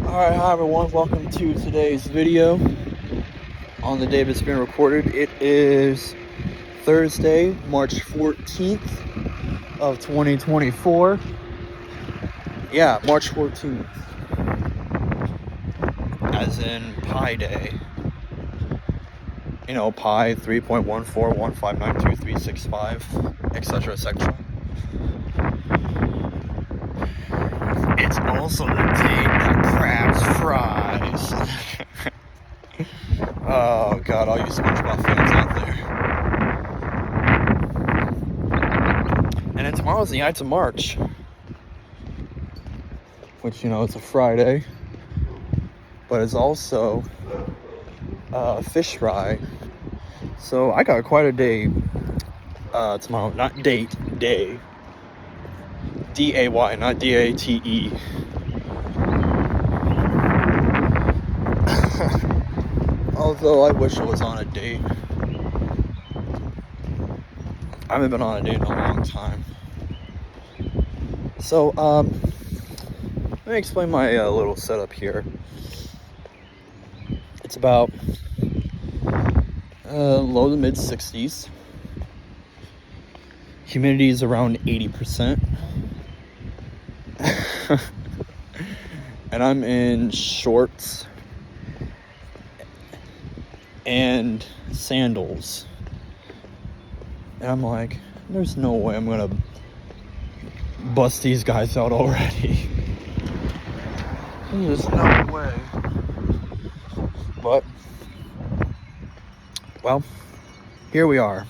Alright, hi everyone, welcome to today's video on the day that's been recorded. It is Thursday, March 14th of 2024. Yeah, March 14th. As in Pi Day. You know, Pi 3.1415923665, etc, etc. It's also the day that crabs fries. Oh god, all you SpongeBob fans out there. And then tomorrow's the Ides of March. Which, you know, it's a Friday. But it's also fish fry. So I got quite a day tomorrow. Not date, day. D-A-Y, not D-A-T-E. Although I wish it was on a date. I haven't been on a date in a long time. So, let me explain my little setup here. It's about low to mid 60s. Humidity is around 80%. And I'm in shorts and sandals. And I'm like, there's no way I'm gonna bust these guys out already. There's no way. But, well, here we are.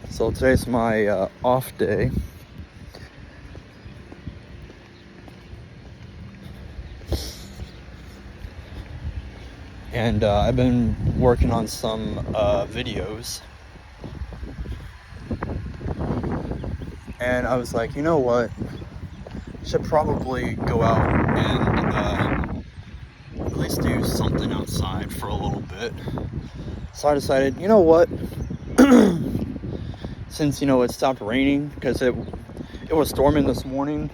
So today's my off day. And I've been working on some videos. And I was like, you know what? Should probably go out and at least do something outside for a little bit. So I decided, you know what? Since, you know, it stopped raining, because it was storming this morning.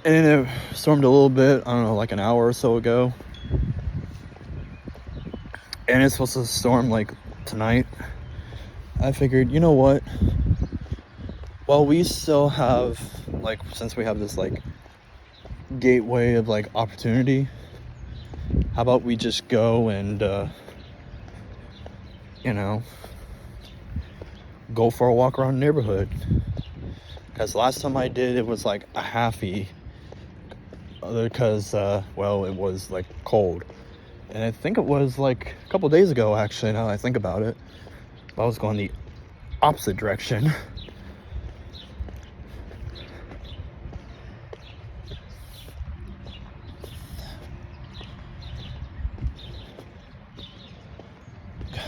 And it stormed a little bit, I don't know, like an hour or so ago. And it's supposed to storm like tonight. I figured, you know what? Well, we still have, like, since we have this like gateway of like opportunity, how about we just go and you know, go for a walk around the neighborhood. Because last time I did, it was like a halfie, because well, it was like cold. And I think it was like a couple days ago, actually, now that I think about it. I was going the opposite direction.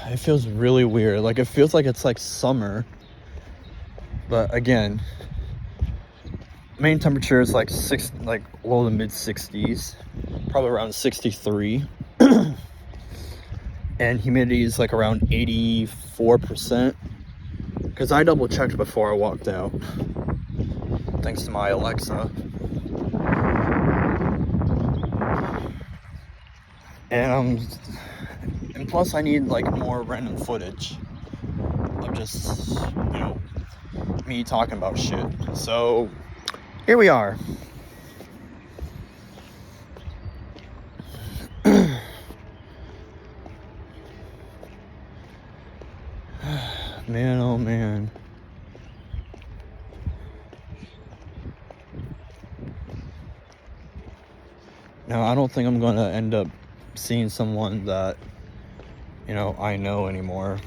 It feels really weird. Like, it feels like it's like summer. But again, main temperature is like low to mid 60s, probably around 63. And humidity is like around 84%. Because I double checked before I walked out, thanks to my Alexa. And plus I need like more random footage of just, you know, me talking about shit. So here we are. Man, oh man. Now, I don't think I'm gonna end up seeing someone that, you know, I know anymore.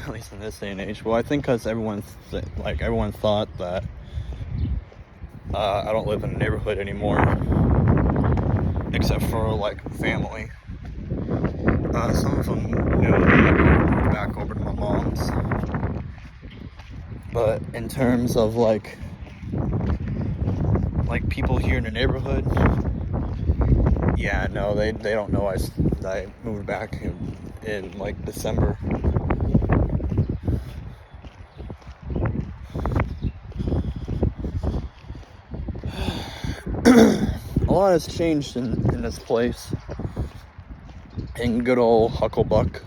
At least in this day and age. Well, I think because everyone thought that I don't live in a neighborhood anymore, except for like family. Some of them knew that I moved back over to my mom's. But in terms of like people here in the neighborhood, yeah, no, they don't know I moved back in like December. a lot has changed in this place. In good old Hucklebuck.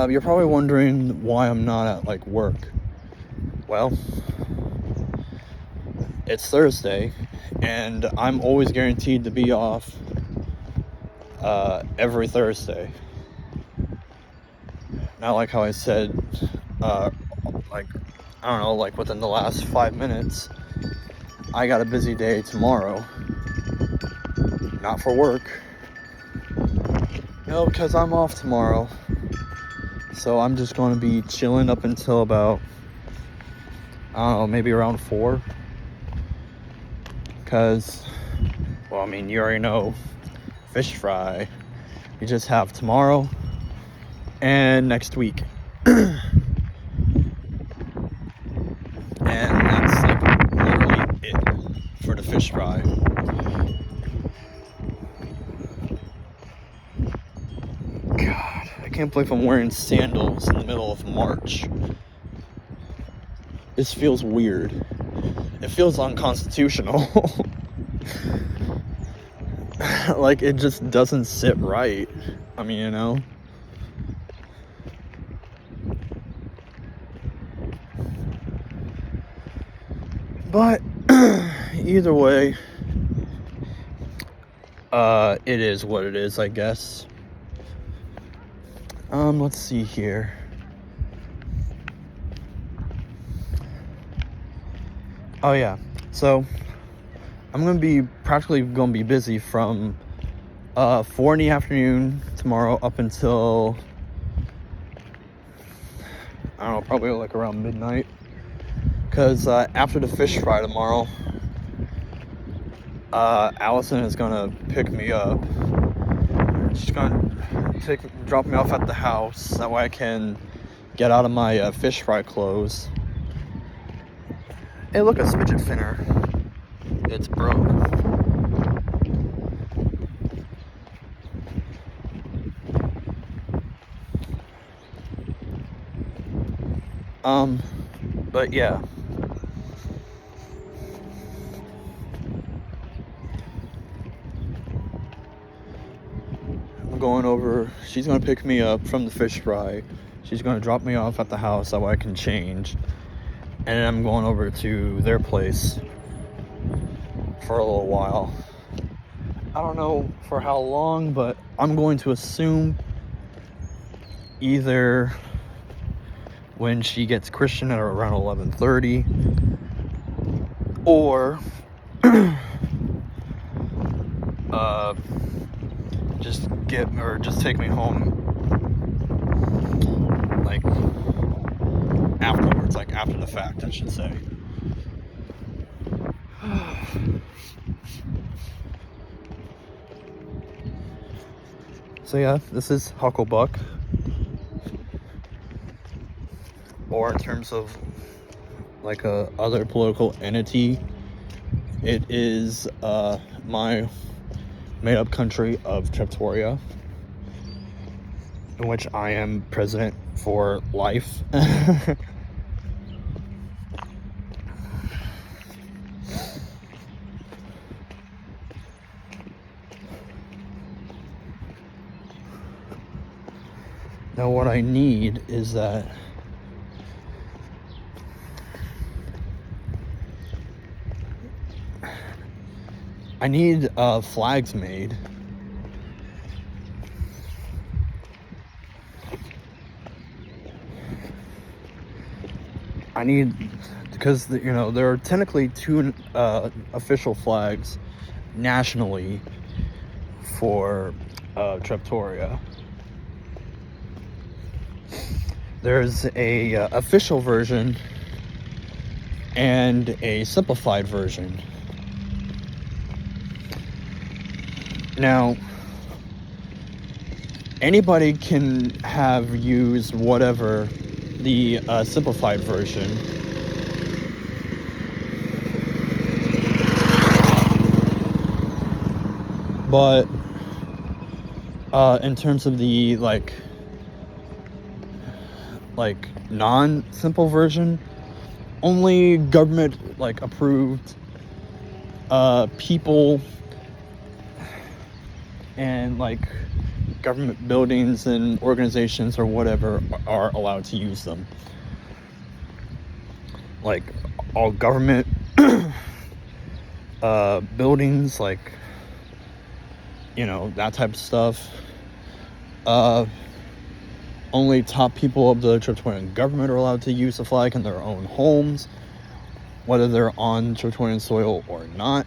You're probably wondering why I'm not at like work. Well, it's Thursday, and I'm always guaranteed to be off every Thursday. Not like how I said, like, I don't know, like within the last 5 minutes, I got a busy day tomorrow. Not for work. No, because I'm off tomorrow. So I'm just going to be chilling up until about, I don't know, maybe around 4. Because, well, I mean, you already know, fish fry. We just have tomorrow and next week. And that's like literally it for the fish fry. God, I can't believe I'm wearing sandals in the middle of March. This feels weird. It feels unconstitutional. Like, it just doesn't sit right. I mean, you know. But either way, it is what it is, I guess. Let's see here. Oh yeah, so I'm gonna be practically gonna be busy from 4 in the afternoon tomorrow up until, I don't know, probably like around midnight. Because after the fish fry tomorrow, Allison is gonna pick me up. She's gonna drop me off at the house. That way I can get out of my fish fry clothes. Hey, look, a fidget spinner. It's broke. But yeah. I'm going over, she's gonna pick me up from the fish fry. She's gonna drop me off at the house so I can change. And then I'm going over to their place for a little while. I don't know for how long, but I'm going to assume either when she gets Christian at around 11:30, or just take me home, like afterwards, like after the fact, I should say. So yeah, this is Hucklebuck. Or in terms of like a other political entity, it is my made-up country of Treptoria, in which I am president for life. Now what I need is that I need flags made. I need, because there are technically 2 official flags nationally for Treptoria. There's a official version and a simplified version. Now, anybody can have used whatever the simplified version. But in terms of the like non-simple version, only government like approved people and like government buildings and organizations or whatever are allowed to use them. Like all government buildings, like, you know, that type of stuff. Only top people of the Churchwarian government are allowed to use the flag in their own homes, whether they're on Churchwarian soil or not.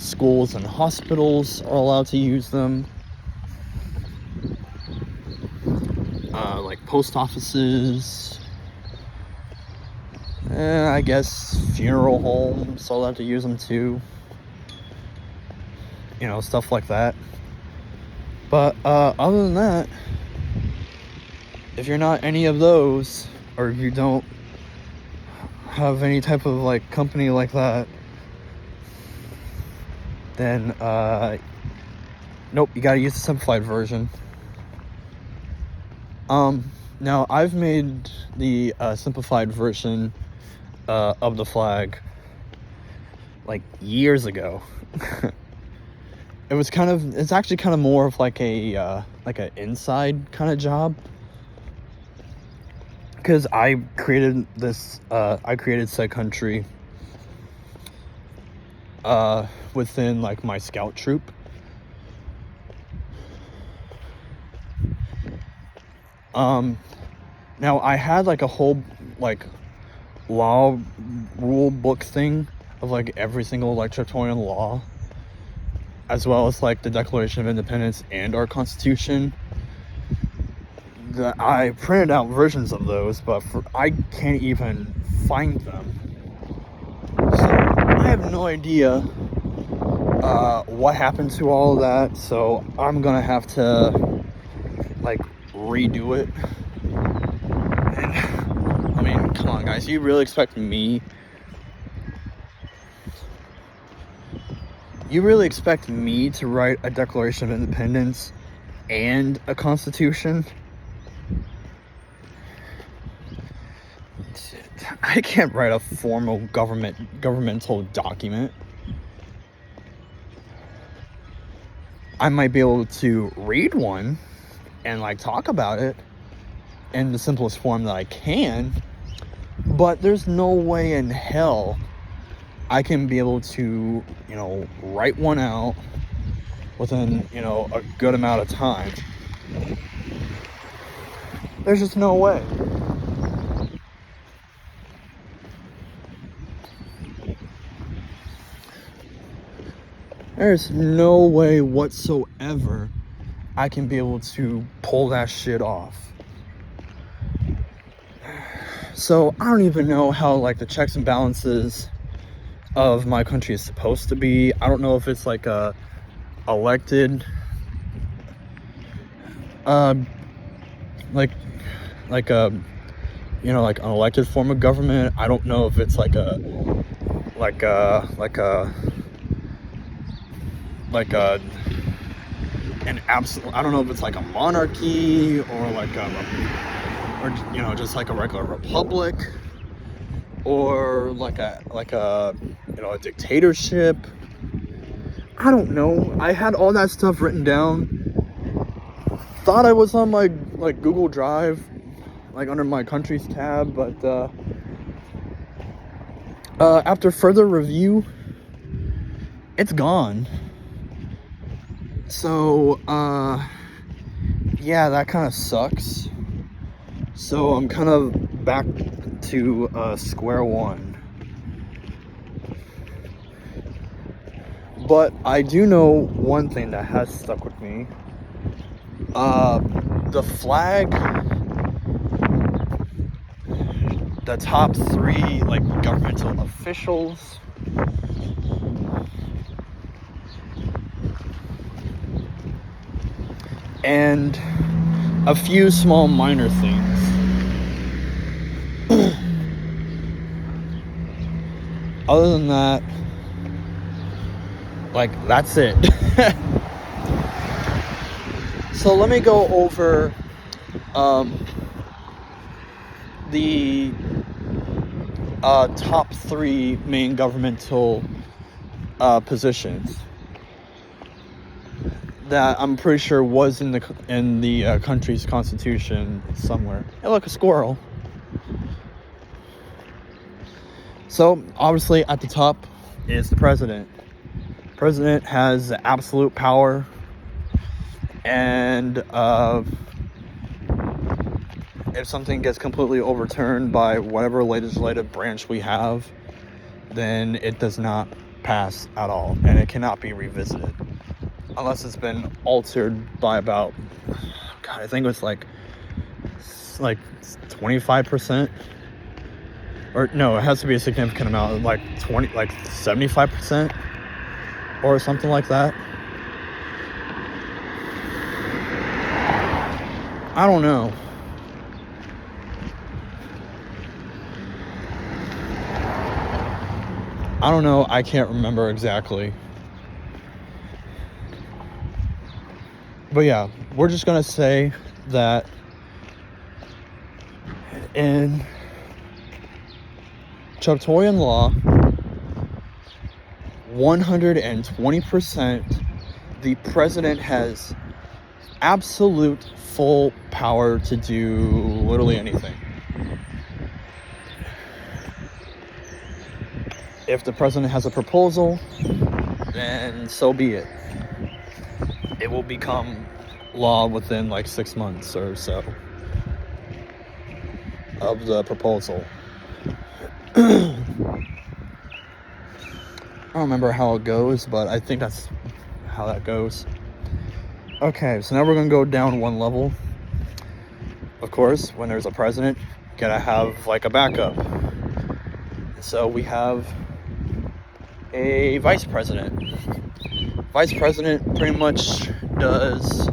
Schools and hospitals are allowed to use them. Like post offices, I guess funeral homes are allowed to use them too. You know, stuff like that. But other than that, if you're not any of those, or if you don't have any type of like company like that, then nope, you gotta use the simplified version. Now I've made the simplified version of the flag like years ago. It's actually kind of more of like an inside kind of job, because I created said country within like my scout troop. Now I had like a whole like law rule book thing of like every single like Churchwarian law, as well as like the Declaration of Independence and our Constitution. That I printed out versions of those, but I can't even find them. So I have no idea what happened to all of that. So I'm gonna have to like redo it. And I mean, come on, guys, you really expect me? You really expect me to write a Declaration of Independence and a Constitution? I can't write a formal governmental document. I might be able to read one and like talk about it in the simplest form that I can, but there's no way in hell I can be able to, you know, write one out within, you know, a good amount of time. There's just no way. There's no way whatsoever I can be able to pull that shit off. So I don't even know how like the checks and balances of my country is supposed to be. I don't know if it's like a elected like a, you know, like an elected form of government. I don't know if it's like an absolute, I don't know if it's like a monarchy or like or, you know, just like a regular republic, or like a you know, a dictatorship. I don't know. I had all that stuff written down. Thought I was on my like Google Drive, like under my countries tab, but after further review, it's gone. So yeah, that kind of sucks. So I'm kind of back to square one. But I do know one thing that has stuck with me. The flag, the top 3 like governmental officials, and a few small minor things. Other than that, Like, that's it. So let me go over the top 3 main governmental positions that I'm pretty sure was in the country's constitution somewhere. Hey, look, a squirrel. So obviously at the top is the president. President has absolute power, and if something gets completely overturned by whatever legislative branch we have, then it does not pass at all, and it cannot be revisited unless it's been altered by about, God, I think it was like 25%, or no, it has to be a significant amount, like 75%, or something like that. I don't know. I can't remember exactly. But yeah, we're just gonna say that in Chaptorian law, 120%, the president has absolute full power to do literally anything. If the president has a proposal, then so be it. It will become law within like 6 months or so of the proposal. I don't remember how it goes, but I think that's how that goes. Okay, so now we're gonna go down one level. Of course, when there's a president, you gotta have like a backup. So we have a vice president. Vice president pretty much does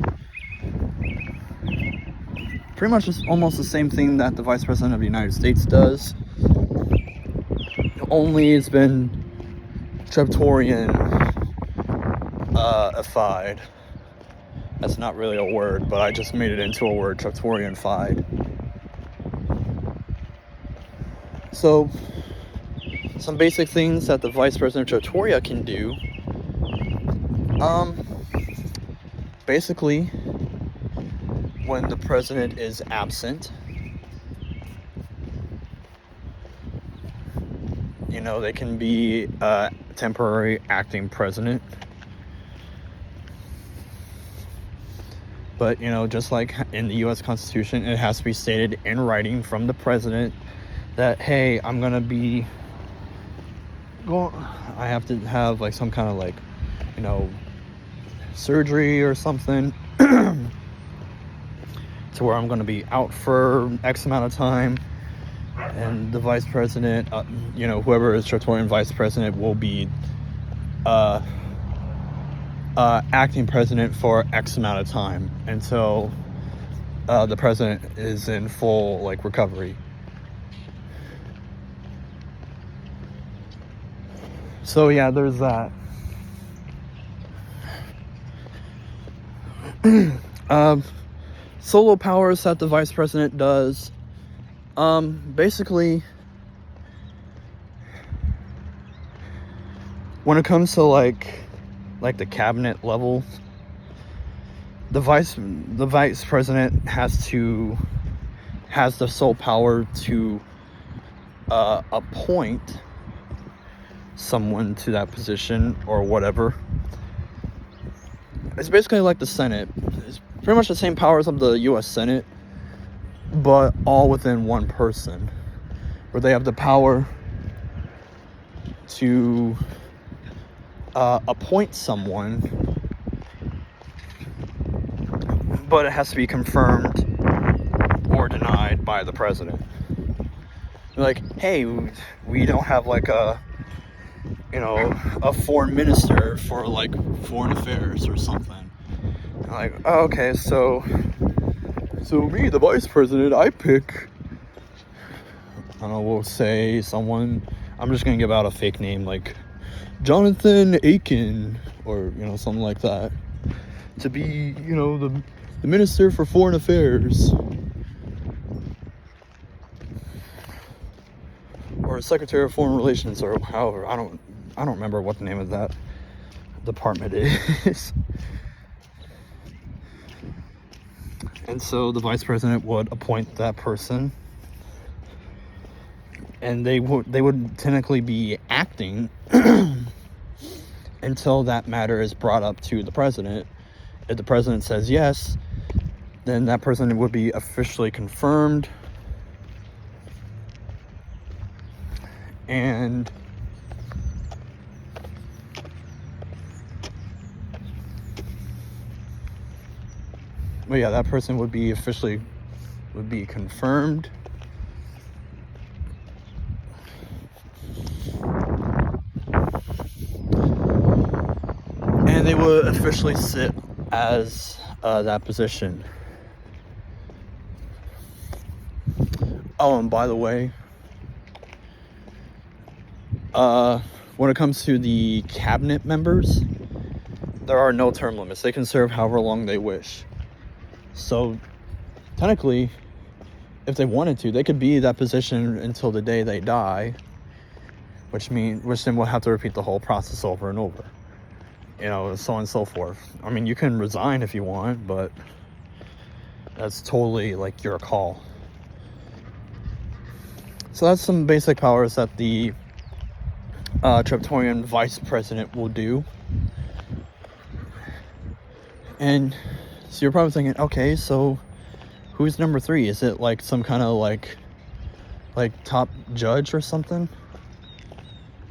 almost the same thing that the vice president of the United States does. Only it's been Treptorian-ified. That's not really a word, but I just made it into a word, Treptorian-fied. So, some basic things that the Vice President of Treptoria can do. Basically, when the president is absent, they can be a temporary acting president. But, just like in the U.S. Constitution, it has to be stated in writing from the president that, hey, I'm going to be... I have to have, like, some kind of, like, surgery or something to where I'm going to be out for X amount of time. And the vice president, whoever is Treptorian vice president will be acting president for X amount of time until the president is in full recovery. So yeah, there's that. Solo powers that the vice president does. Basically, when it comes to like the cabinet level, the vice president has the sole power to appoint someone to that position or whatever. It's basically like the Senate. It's pretty much the same powers of the U.S. Senate, but all within one person, where they have the power to appoint someone, but it has to be confirmed or denied by the president. Like, hey, we don't have like a foreign minister for like foreign affairs or something. Like, oh, okay, so me, the vice president, I pick, I don't know, we'll say someone, I'm just gonna give out a fake name, like Jonathan Aiken, or something like that, to be the Minister for Foreign Affairs, or Secretary of Foreign Relations, or however. I don't remember what the name of that department is. And so the vice president would appoint that person, and they would technically be acting until that matter is brought up to the president. If the president says yes, then that person would be officially confirmed, and but yeah, that person would be confirmed, and they would officially sit as that position. Oh, and by the way, when it comes to the cabinet members, there are no term limits. They can serve however long they wish. So technically, if they wanted to, they could be that position until the day they die, which then we'll have to repeat the whole process over and over, so on and so forth. I mean, you can resign if you want, but that's totally like your call. So that's some basic powers that the Triptorian vice president will do. And so you're probably thinking, okay, so who's number 3? Is it like some kind of like top judge or something?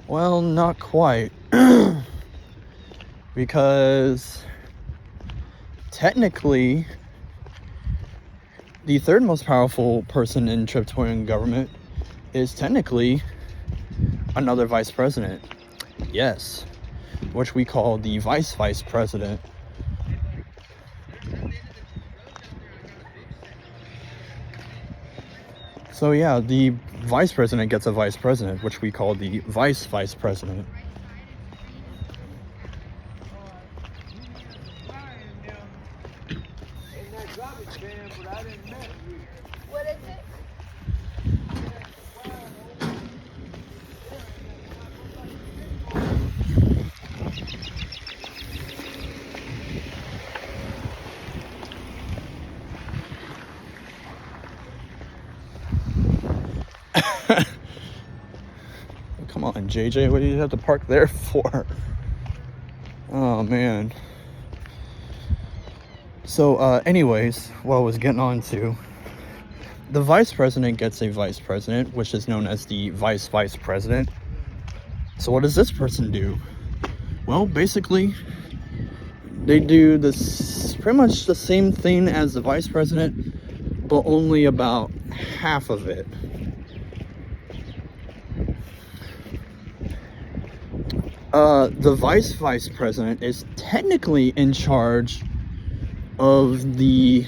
Well, not quite. Because technically, the third most powerful person in Triptorian government is technically another vice president. Yes, which we call the vice president. So yeah, the vice president gets a vice president, which we call the vice president. What is it? Come on, JJ, what do you have to park there for? Oh, man. So, anyways, what I was getting on to, the vice president gets a vice president, which is known as the vice president. So what does this person do? Well, basically, they do this pretty much the same thing as the vice president, but only about half of it. The vice president is technically in charge of the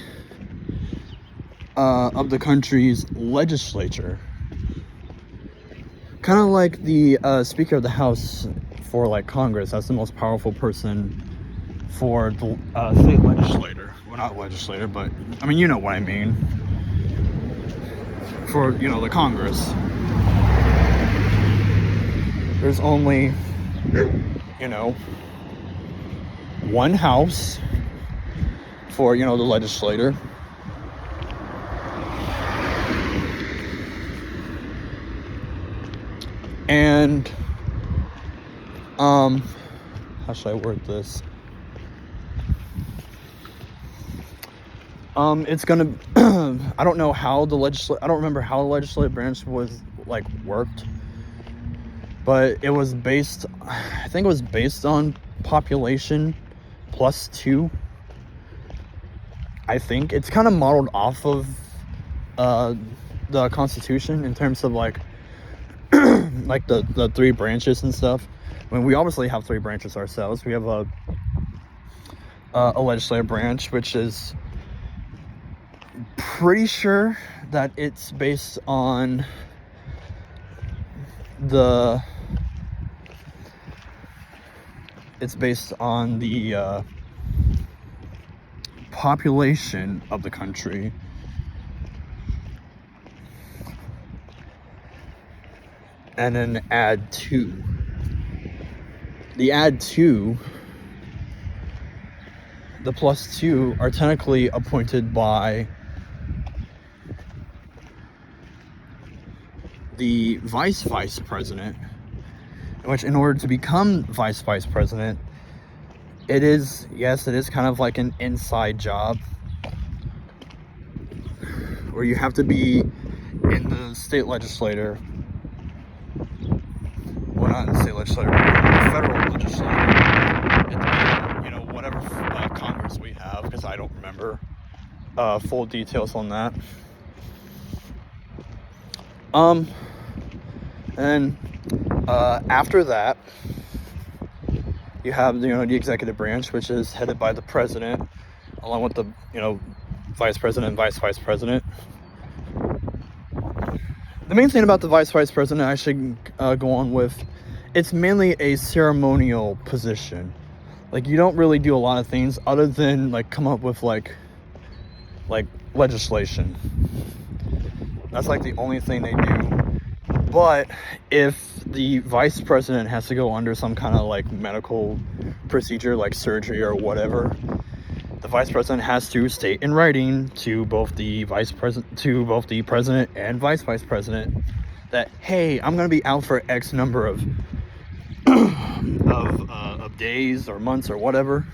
country's legislature, kind of like the Speaker of the House for like Congress. That's the most powerful person for the state legislator. Well, not legislator, but I mean, you know what I mean. For the Congress, there's only one house for the legislator, and how should I word this? It's gonna I don't know how I don't remember how the legislative branch was worked, but it was I think it was based on population +2. I think it's kind of modeled off of the Constitution in terms of the 3 branches and stuff. I mean, we obviously have 3 branches ourselves. We have a legislative branch, which is pretty sure that it's based on the it's based on the population of the country. And then add 2. The add 2, the plus 2 are technically appointed by the vice president, which in order to become vice president, it is kind of like an inside job where you have to be in the state legislature. Well, not in the state legislature, but in the federal legislature. Whatever Congress we have, because I don't remember full details on that. And after that, you have the executive branch, which is headed by the president, along with the vice president and vice president. The main thing about the vice president, I should go on with, it's mainly a ceremonial position. Like, you don't really do a lot of things other than like come up with like legislation. That's like the only thing they do. But if the vice president has to go under some kind of like medical procedure, like surgery or whatever, the vice president has to state in writing to both the president and vice president that, hey, I'm going to be out for X number of days or months or whatever,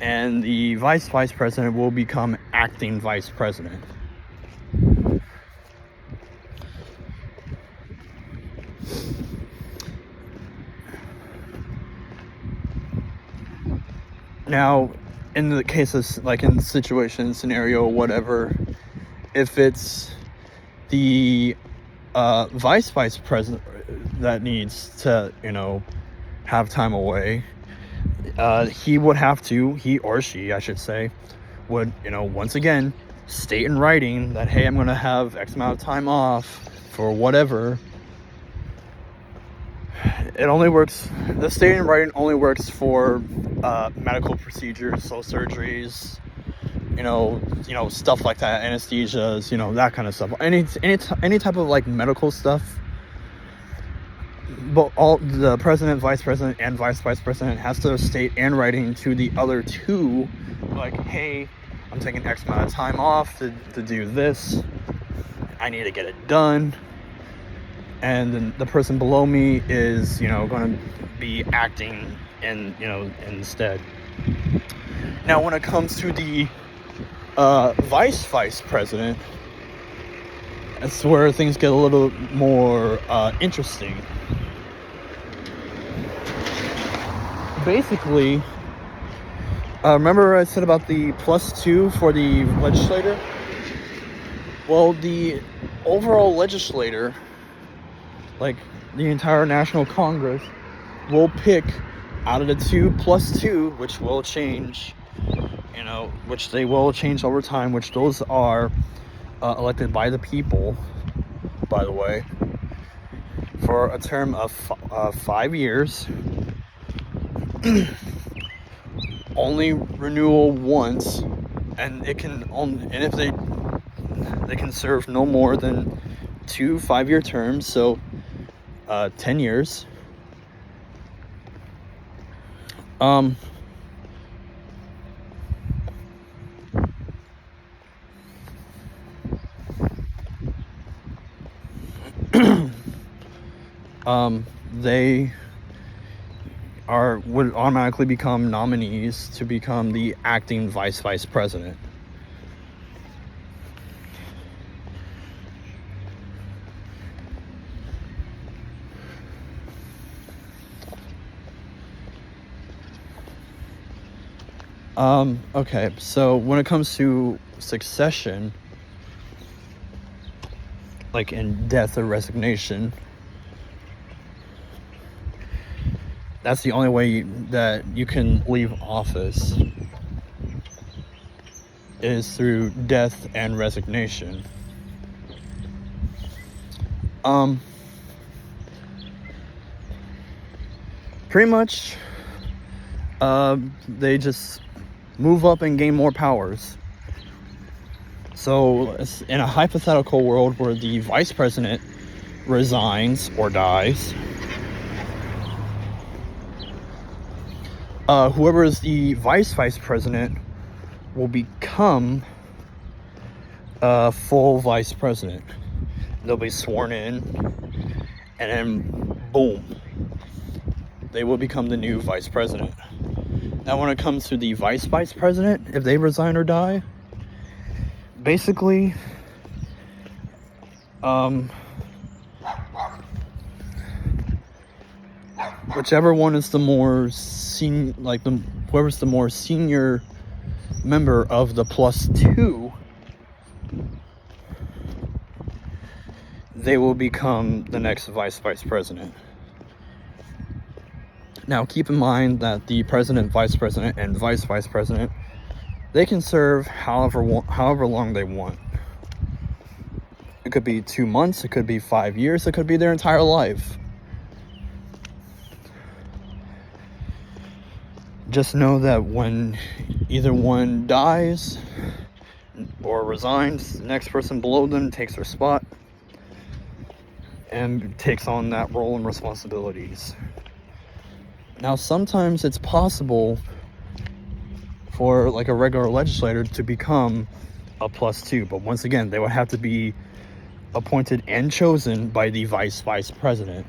and the vice president will become acting vice president. Now, in the case of, like, in the situation, scenario, whatever, if it's the vice president that needs to, have time away, he or she, I should say, would, once again, state in writing that, hey, I'm going to have X amount of time off for whatever. It only works, the state in writing only works for medical procedures, so surgeries, stuff like that, anesthesias, that kind of stuff. Any type of like medical stuff. But all the president, vice president, and vice president has to state in writing to the other 2, like, hey, I'm taking X amount of time off to do this. I need to get it done. And then the person below me is, going to be acting instead. Now, when it comes to the vice president, that's where things get a little more interesting. Basically, remember I said about the +2 for the legislator? Well, the overall legislator, like the entire National Congress, will pick out of the 2 + 2, which will change, which they will change over time, which those are elected by the people, by the way, for a term of 5 years. Only renewal once, and if they can serve no more than 2 5-year terms, so 10 years. They would automatically become nominees to become the acting vice president. Okay, so when it comes to succession, like in death or resignation, that's the only way that you can leave office, is through death and resignation. Pretty much they just move up and gain more powers. So in a hypothetical world where the vice president resigns or dies, whoever is the vice president will become full vice president. They'll be sworn in, and then boom, they will become the new vice president. Now when it comes to the vice president, if they resign or die, basically whichever one is the more whoever's the more senior member of the +2, they will become the next vice president. Now keep in mind that the president, vice president, and vice president, they can serve however long they want. It could be 2 months, it could be 5 years, it could be their entire life. Just know that when either one dies or resigns, the next person below them takes their spot and takes on that role and responsibilities. Now sometimes it's possible for like a regular legislator to become a +2, but once again they would have to be appointed and chosen by the vice president.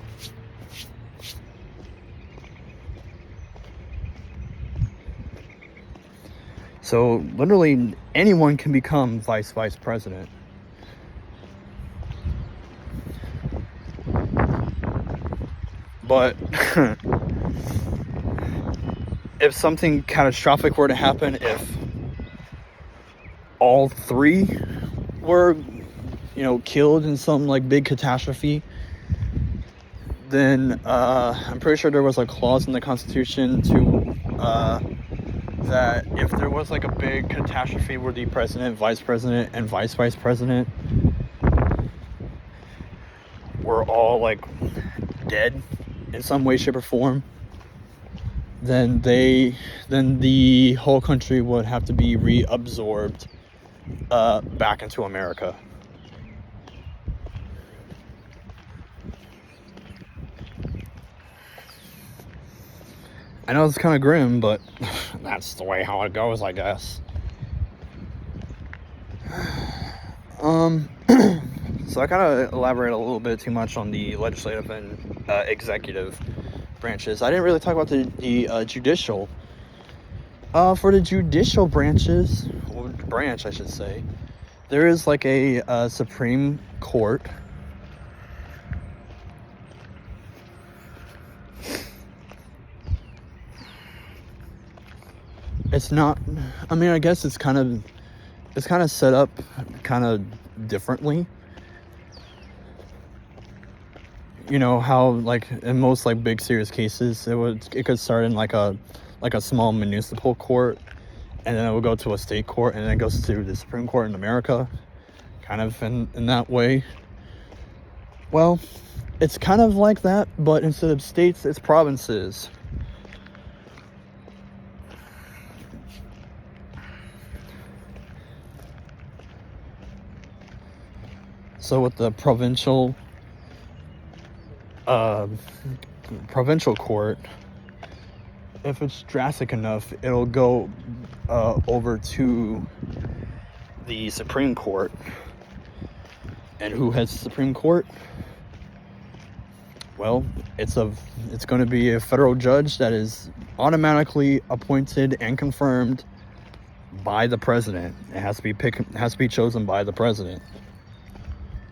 So literally anyone can become vice president. But if something catastrophic were to happen, if all three were, killed in some like big catastrophe, then I'm pretty sure there was a clause in the Constitution to that if there was like a big catastrophe where the president, vice president, and vice president were all like dead in some way, shape, or form, then the whole country would have to be reabsorbed back into America. I know it's kind of grim, but that's the way how it goes, I guess. So I kind of elaborate a little bit too much on the legislative and executive branches. I didn't really talk about the judicial. For the judicial branch, I should say, there is like a Supreme Court. It's not, I guess it's kind of set up kind of differently. You know how like in most like big serious cases it could start in like a small municipal court, and then it would go to a state court, and then it goes to the Supreme Court in America, kind of in that way. Well, it's kind of like that, but instead of states, it's provinces. So with the provincial court, if it's drastic enough, it'll go over to the Supreme Court. And who heads the Supreme Court? Well, it's going to be a federal judge that is automatically appointed and confirmed by the president. It has to be chosen by the president.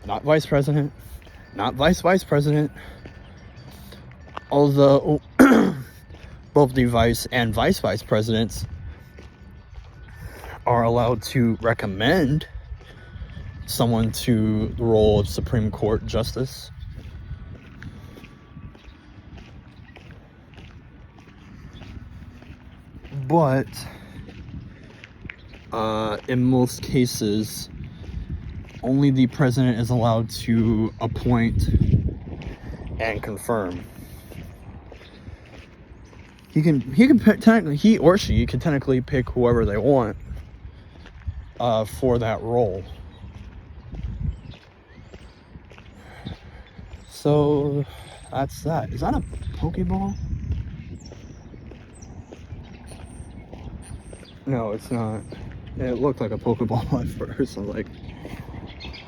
Not vice president, not vice president. Although both the vice and vice presidents are allowed to recommend someone to the role of Supreme Court justice. But in most cases, only the president is allowed to appoint and confirm. he or she can technically pick whoever they want for that role. So that's that. Is that a Pokeball? No, it's not. It looked like a Pokeball at first. I'm like,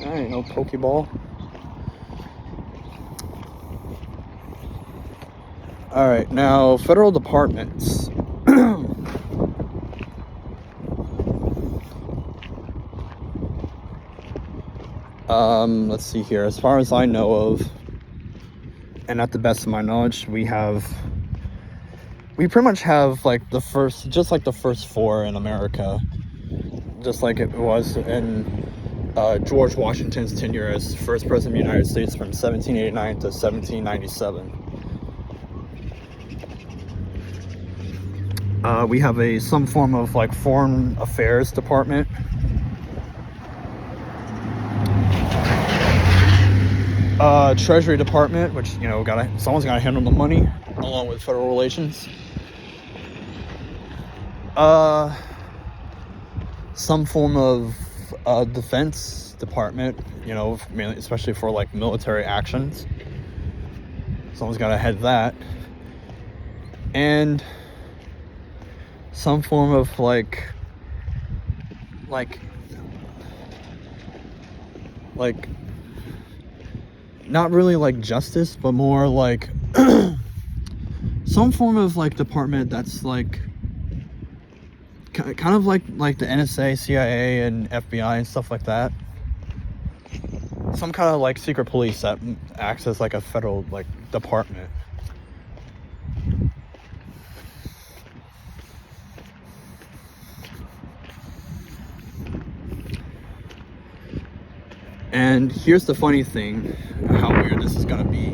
I ain't no Pokeball. Alright, now federal departments. Let's see here. As far as I know of, and at the best of my knowledge, we pretty much have like the first four in America, just like it was in George Washington's tenure as first president of the United States from 1789 to 1797. We have some form of like foreign affairs department. Treasury department, which, you know, someone's gotta handle the money along with federal relations. Some form of defense department, you know, mainly, especially for like military actions. Someone's gotta head that. And some form of like not really like justice, but more like some form of like department that's like kind of like the NSA, CIA, and FBI and stuff like that. Some kind of like secret police that acts as like a federal like department. And here's the funny thing, how weird this is gonna be.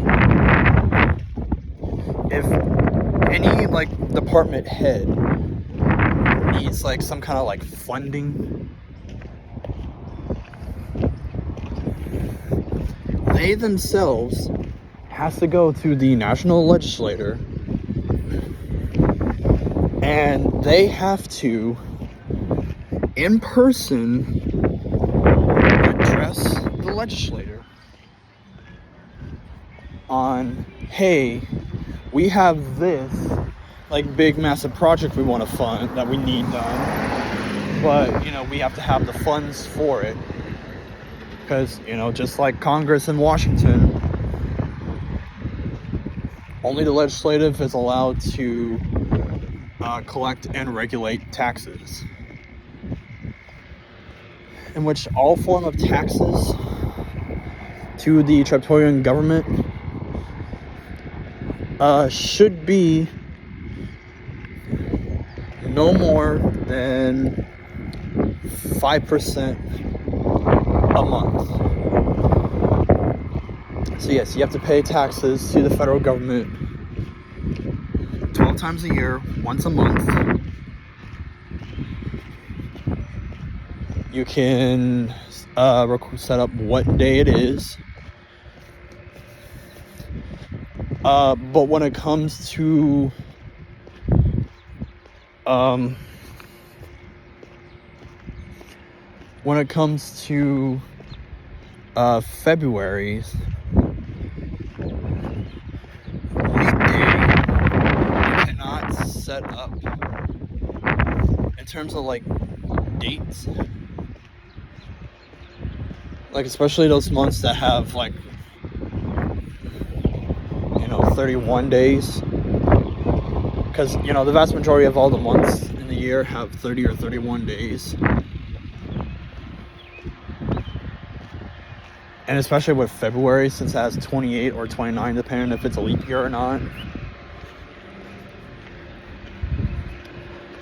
If any like department head needs like some kind of like funding, they themselves has to go to the national legislator and they have to in person address the legislator on, hey, we have this like big massive project we want to fund that we need done, but you know, we have to have the funds for it because, you know, just like Congress in Washington, only the legislative is allowed to collect and regulate taxes, in which all form of taxes to the Triptorian government should be no more than 5% a month. So yes, you have to pay taxes to the federal government 12 times a year, once a month. You can set up what day it is. But when it comes to February's weekday, you cannot set up in terms of like dates. Like, especially those months that have like, you know, 31 days, because, you know, the vast majority of all the months in the year have 30 or 31 days. And especially with February, since it has 28 or 29, depending if it's a leap year or not,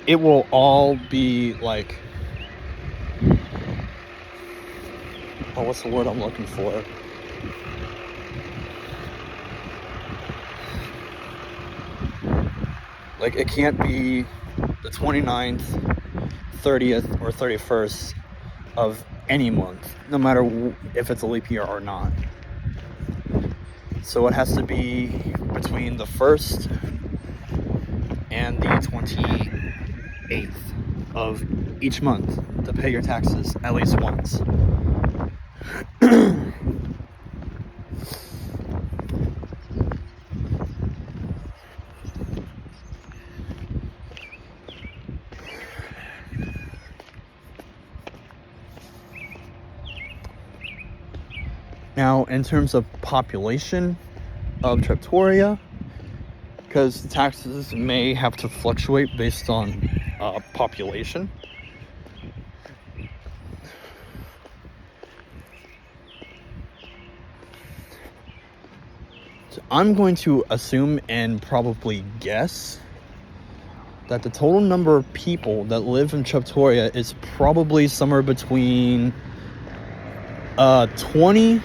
it will all be like, oh, what's the word I'm looking for? Like, it can't be the 29th, 30th, or 31st of any month, no matter if it's a leap year or not. So it has to be between the 1st and the 28th of each month to pay your taxes at least once. Now, in terms of population of Trattoria, because taxes may have to fluctuate based on population. So I'm going to assume and probably guess that the total number of people that live in Trattoria is probably somewhere between 20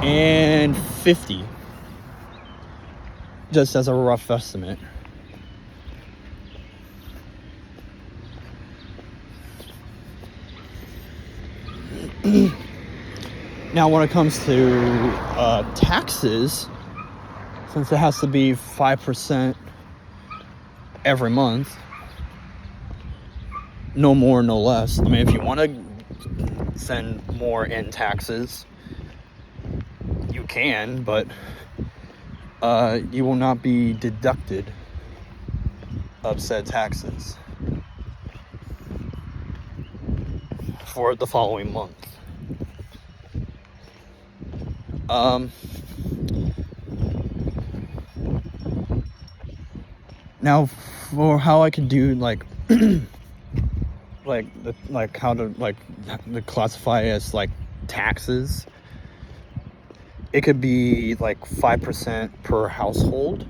and 50, just as a rough estimate. Now, when it comes to taxes, since it has to be 5% every month, no more, no less. I mean, if you want to send more in taxes, you can, but you will not be deducted of said taxes for the following month. Now, for how I could do like how to the classify as like taxes, it could be like 5% per household.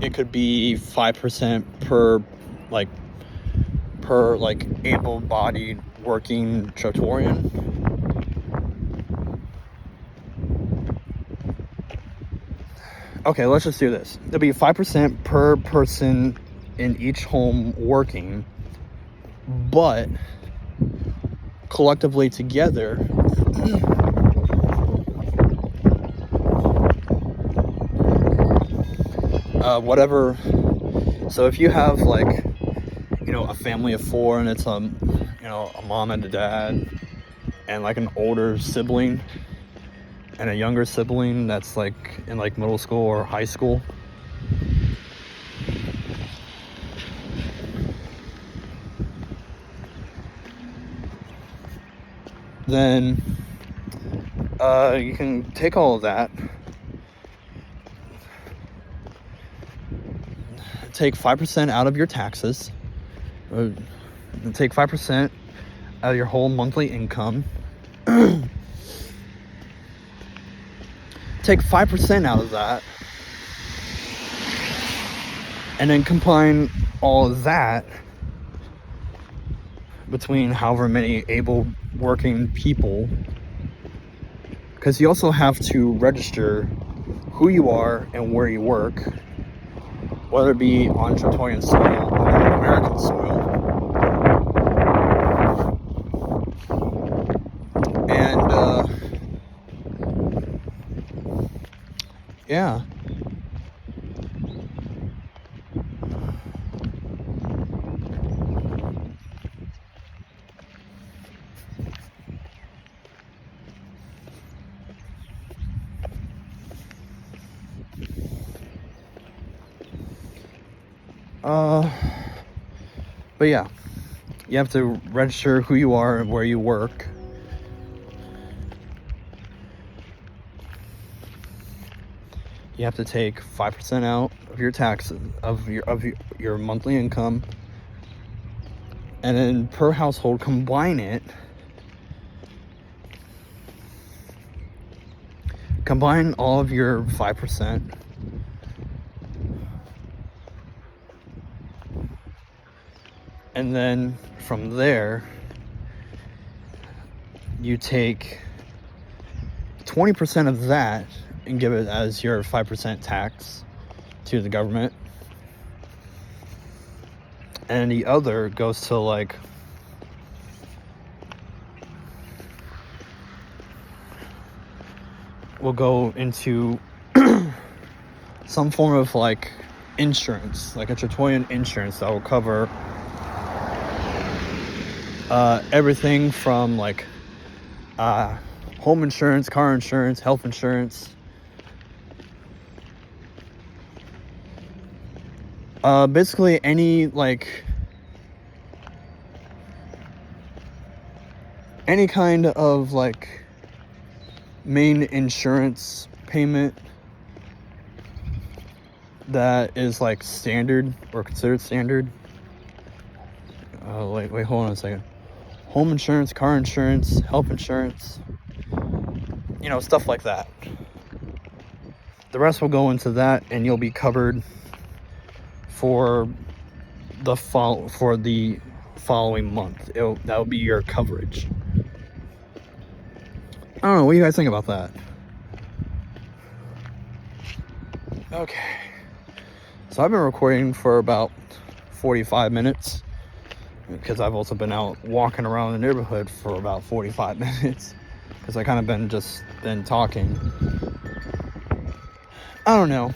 It could be 5% per able-bodied working Trattorian. Okay, let's just do this. There'll be 5% per person in each home working, but collectively together, whatever. So if you have a family of 4 and it's a mom and a dad and like an older sibling and a younger sibling that's like in like middle school or high school, then you can take all of that, take 5% out of your taxes, take 5% out of your whole monthly income, take 5% out of that, and then combine all of that between however many able working people, because you also have to register who you are and where you work, whether it be on Trattorian soil or American soil. And yeah. But yeah, you have to register who you are and where you work. You have to take 5% out of your taxes, of your monthly income, and then per household combine it. Combine all of your 5%. And then from there, you take 20% of that and give it as your 5% tax to the government. And the other goes to will go into some form of insurance, like a Chatoyan insurance that will cover everything from like home insurance, car insurance, health insurance. Basically any kind of like main insurance payment that is like standard or considered standard. Wait, hold on a second. Home insurance, car insurance, health insurance, stuff like that. The rest will go into that, and you'll be covered for the following month. That'll be your coverage. I don't know. What do you guys think about that? Okay. So I've been recording for about 45 minutes because I've also been out walking around the neighborhood for about 45 minutes because I kind of been talking. I don't know.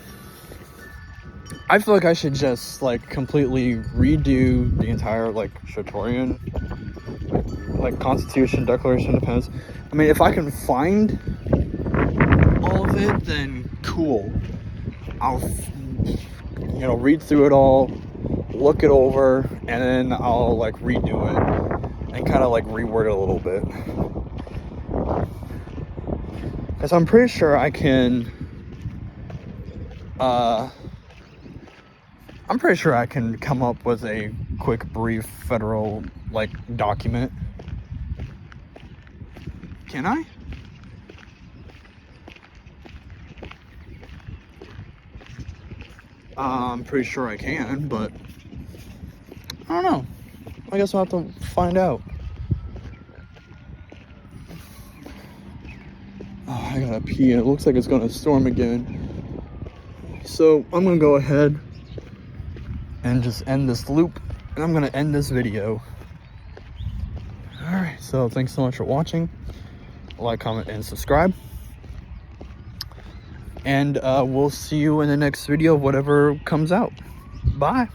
I feel like I should just like completely redo the entire like Chatoyan like Constitution, Declaration of Independence. I mean, if I can find all of it, then cool. I'll read through it all, look it over, and then I'll like redo it and kind of like reword it a little bit, because I'm pretty sure I can come up with a quick, brief federal like document. Can I? I'm pretty sure I can, but I don't know. I guess I'll have to find out. Oh, I gotta pee, and it looks like it's gonna storm again. So I'm gonna go ahead and just end this loop, and I'm gonna end this video. Alright, so thanks so much for watching. Like, comment, and subscribe. And we'll see you in the next video, whatever comes out. Bye.